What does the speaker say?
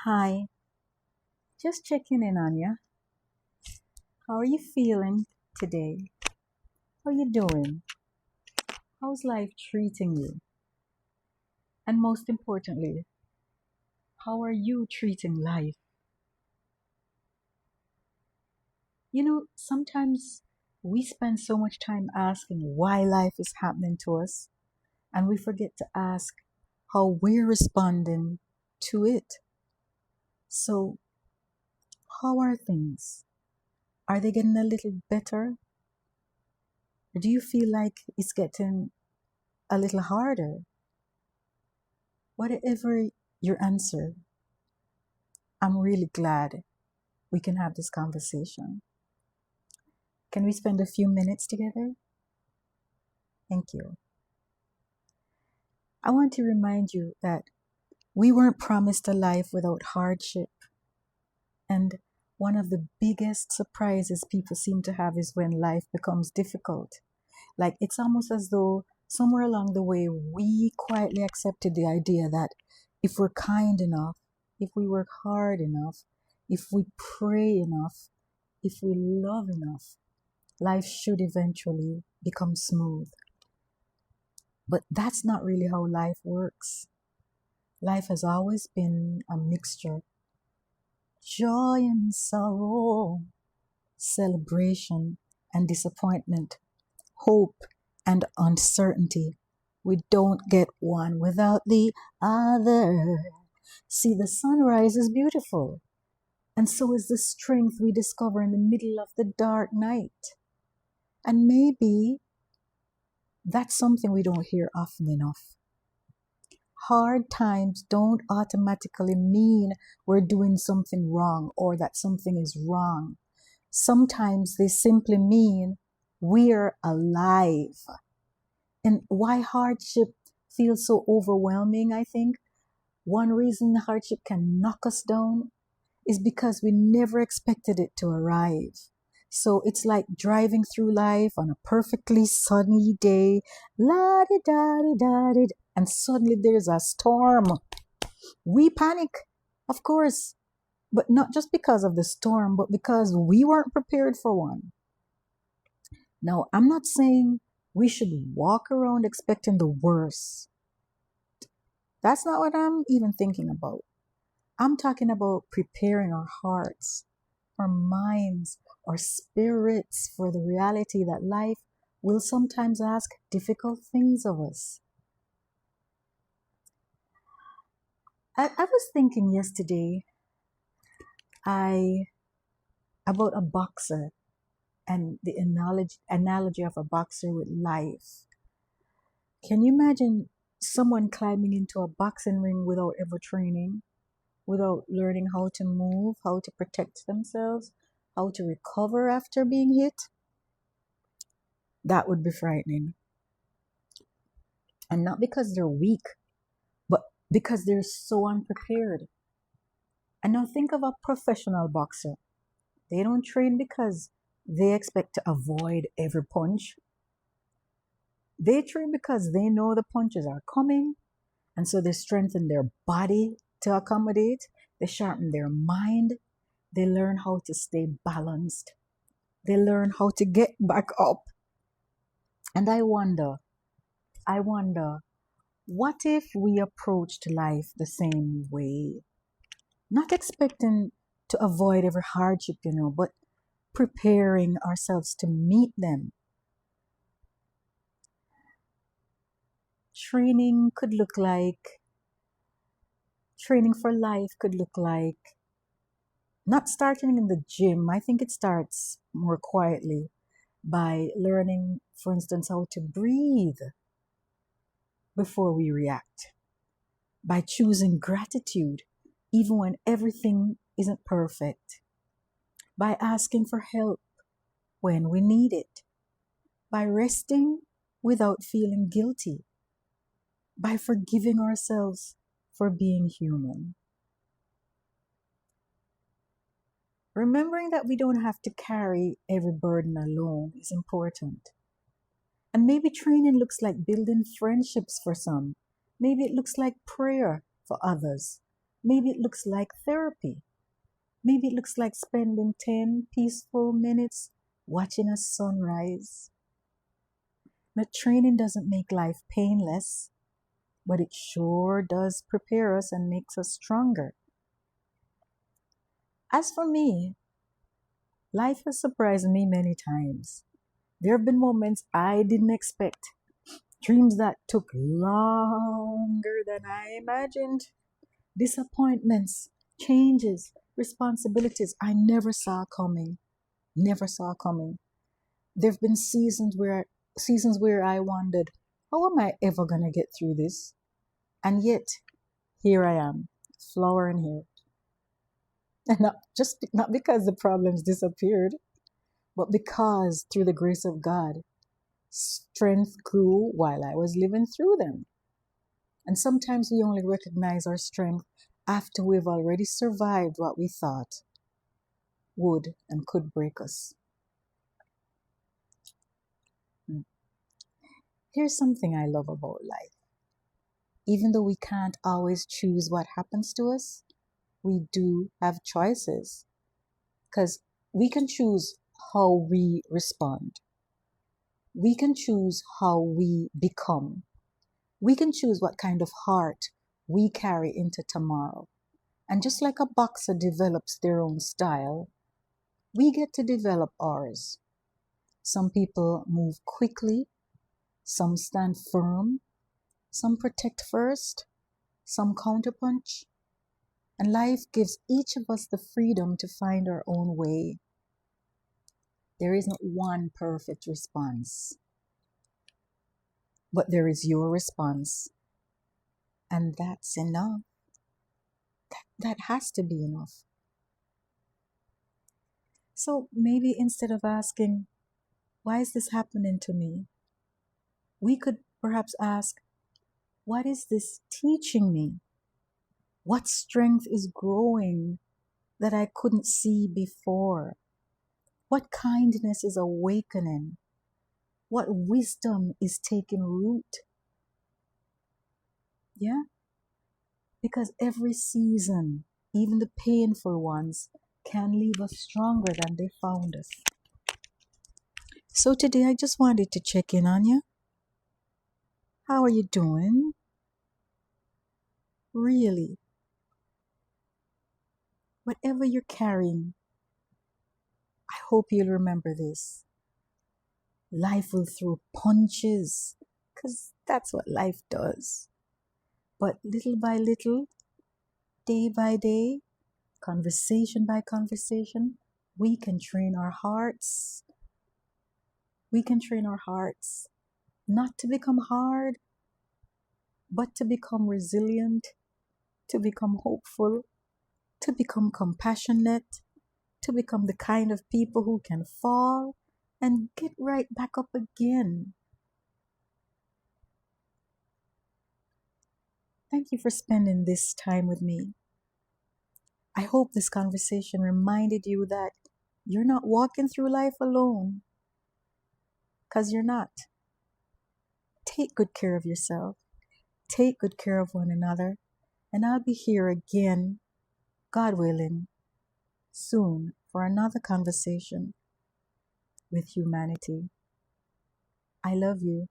Hi, just checking in on you. How are you feeling today? How are you doing? How's life treating you? And most importantly, how are you treating life? Sometimes we spend so much time asking why life is happening to us, and we forget to ask how we're responding to it. So, how are things? Are they getting a little better? Or do you feel like it's getting a little harder? Whatever your answer, I'm really glad we can have this conversation. Can we spend a few minutes together? Thank you. I want to remind you that we weren't promised a life without hardship. And one of the biggest surprises people seem to have is when life becomes difficult. Like it's almost as though somewhere along the way we quietly accepted the idea that if we're kind enough, if we work hard enough, if we pray enough, if we love enough, life should eventually become smooth. But that's not really how life works. Life has always been a mixture: joy and sorrow, celebration and disappointment, hope and uncertainty. We don't get one without the other. See, the sunrise is beautiful, and so is the strength we discover in the middle of the dark night. And maybe that's something we don't hear often enough. Hard times don't automatically mean we're doing something wrong or that something is wrong. Sometimes they simply mean we're alive. And why hardship feels so overwhelming, I think one reason hardship can knock us down is because we never expected it to arrive. So it's like driving through life on a perfectly sunny day, la di da di da di, and suddenly there's a storm. We panic, of course, but not just because of the storm, but because we weren't prepared for one. Now, I'm not saying we should walk around expecting the worst. That's not what I'm even thinking about. I'm talking about preparing our hearts, our minds, our spirits for the reality that life will sometimes ask difficult things of us. I was thinking yesterday I about a boxer and the analogy of a boxer with life. Can you imagine someone climbing into a boxing ring without ever training, without learning how to move, how to protect themselves, how to recover after being hit? That would be frightening. And not because they're weak, but because they're so unprepared. And now think of a professional boxer. They don't train because they expect to avoid every punch. They train because they know the punches are coming, and so they strengthen their body to accommodate. They sharpen their mind. They learn how to stay balanced. They learn how to get back up. And I wonder, what if we approached life the same way? Not expecting to avoid every hardship, but preparing ourselves to meet them. Training could look like, Training for life could look like not starting in the gym. I think it starts more quietly by learning, for instance, how to breathe before we react, by choosing gratitude even when everything isn't perfect, by asking for help when we need it, by resting without feeling guilty, by forgiving ourselves for being human. Remembering that we don't have to carry every burden alone is important. And maybe training looks like building friendships for some. Maybe it looks like prayer for others. Maybe it looks like therapy. Maybe it looks like spending 10 peaceful minutes watching a sunrise. But training doesn't make life painless, but it sure does prepare us and makes us stronger. As for me, life has surprised me many times. There have been moments I didn't expect, dreams that took longer than I imagined, disappointments, changes, responsibilities I never saw coming. Never saw coming. There have been seasons where I wondered, how am I ever gonna get through this? And yet, here I am, flowering here. And not because the problems disappeared, but because through the grace of God, strength grew while I was living through them. And sometimes we only recognize our strength after we've already survived what we thought would and could break us. Here's something I love about life. Even though we can't always choose what happens to us, we do have choices. Because we can choose how we respond. We can choose how we become. We can choose what kind of heart we carry into tomorrow. And just like a boxer develops their own style, we get to develop ours. Some people move quickly, some stand firm, some protect first, some counterpunch. And life gives each of us the freedom to find our own way. There isn't one perfect response, but there is your response. And that's enough. That has to be enough. So maybe instead of asking, why is this happening to me? We could perhaps ask, what is this teaching me? What strength is growing that I couldn't see before? What kindness is awakening? What wisdom is taking root? Yeah? Because every season, even the painful ones, can leave us stronger than they found us. So today I just wanted to check in on you. How are you doing? Really? Whatever you're carrying, I hope you'll remember this. Life will throw punches, because that's what life does. But little by little, day by day, conversation by conversation, we can train our hearts. We can train our hearts not to become hard, but to become resilient, to become hopeful, to become compassionate, to become the kind of people who can fall and get right back up again. Thank you for spending this time with me. I hope this conversation reminded you that you're not walking through life alone, because you're not. Take good care of yourself. Take good care of one another. And I'll be here again, God willing, soon for another conversation with humanity. I love you.